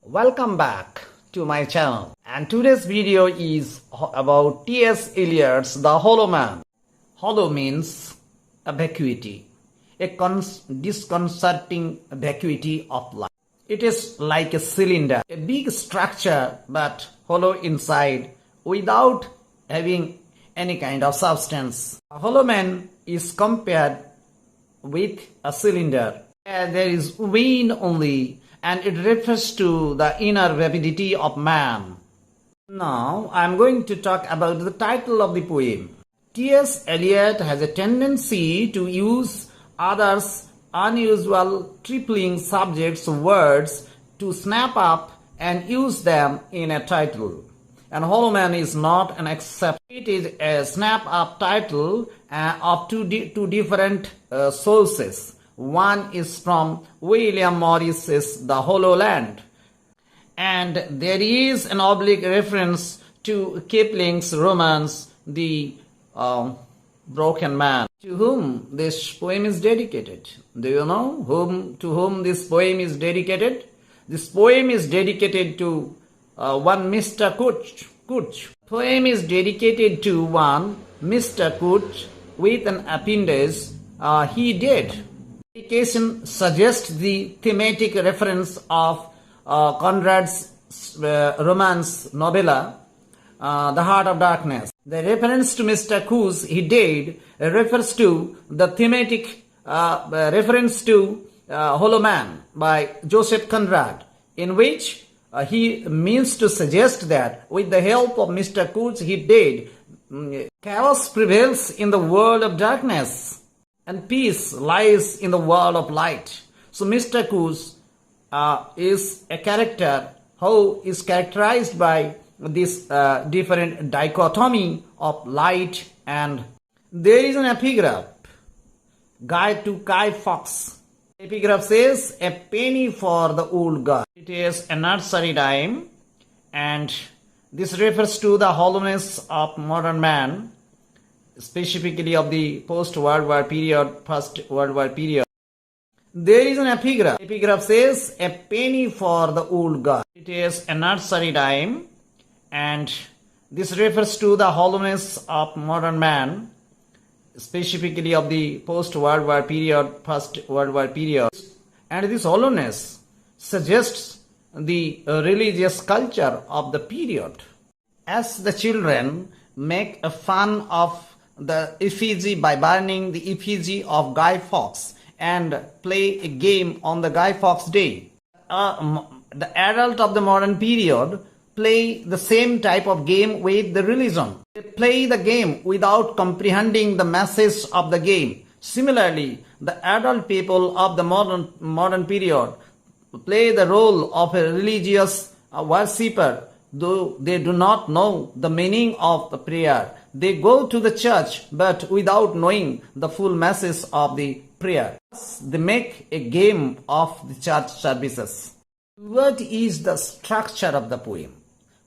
Welcome back to my channel, and today's video is about T S Eliot's The Hollow Man. Hollow means a vacuity, a disconcerting vacuity of life. It is like a cylinder, a big structure but hollow inside without having any kind of substance. A hollow man is compared with a cylinder. There is wind only, and it refers to the inner vapidity of man. Now, I am going to talk about the title of the poem. T S Eliot has a tendency to use others' unusual tripling subjects words to snap up and use them in a title. And Hollow Man is not an exception. It is a snap-up title of two different sources. One is from William Morris's The Hollow Land, and there is an oblique reference to Kipling's romance The Broken Man, to whom this poem is dedicated. Do you know to whom this poem is dedicated? This poem is dedicated to one Mr. Cooch. The poem is dedicated to one Mr. Cooch with an appendage, he did. The dedication suggests the thematic reference of Conrad's romance novella, The Heart of Darkness. The reference to Mr. Cooch, he did, refers to the thematic reference to Hollow Man by Joseph Conrad, in which he means to suggest that with the help of Mr. Cooch, he did, chaos prevails in the world of darkness, and peace lies in the world of light. So Mr. Cooch is a character who is characterized by this different dichotomy of light and. There is an epigraph, Guide to Guy Fawkes. Epigraph says, "A penny for the old guy." It is a nursery rhyme, and this refers to the hollowness of modern man, specifically of the post-World War period, First World War period. There is an epigraph. Epigraph says, "A penny for the old guy." It is a nursery rhyme, and this refers to the hollowness of modern man, specifically of the post-World War period, First World War period. And this hollowness suggests the religious culture of the period. As the children make a fun of the effigy by burning the effigy of Guy Fawkes and play a game on the Guy Fawkes Day, the adult of the modern period play the same type of game with the religion. They play the game without comprehending the message of the game. Similarly, the adult people of the modern period play the role of a religious worshipper, though they do not know the meaning of the prayer. They go to the church but without knowing the full message of the prayer. They make a game of the church services. What is the structure of the poem?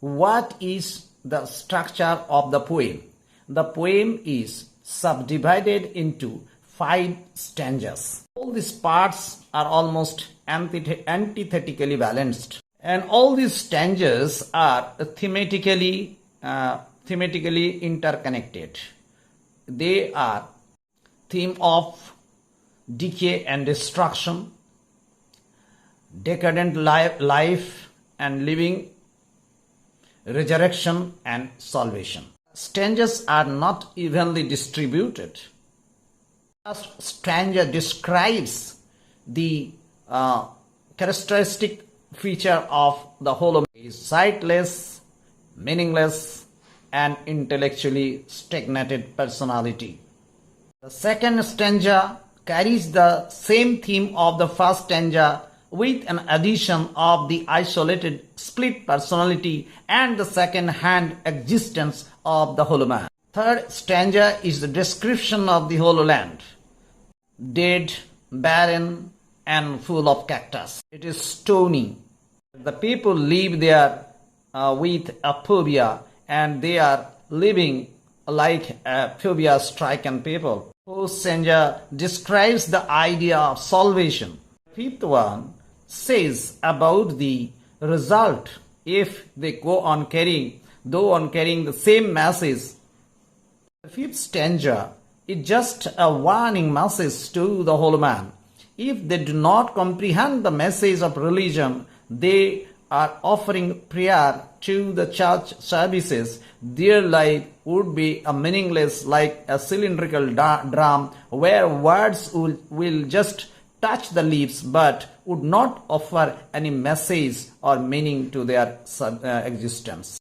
What is the structure of the poem? The poem is subdivided into 5 stanzas. All these parts are almost antithetically balanced, and all these stanzas are thematically interconnected. They are theme of decay and destruction, decadent life and living, resurrection and salvation. Stanzas are not evenly distributed. First stanza describes the characteristic feature of the hollow man is sightless, meaningless, and intellectually stagnated personality. The second stanza carries the same theme of the first stanza with an addition of the isolated split personality and the second-hand existence of the hollow man. Third stanza is the description of the hollow land, dead, barren, and full of cactus. It is stony. The people live there with a phobia, and they are living like a phobia-stricken people. Fourth stanza describes the idea of salvation. Fifth one says about the result if they go on carrying the same message. The fifth stanza is just a warning message to the hollow man. If they do not comprehend the message of religion, they are offering prayer to the church services. Their life would be a meaningless like a cylindrical drum where words will just touch the lips but would not offer any message or meaning to their existence.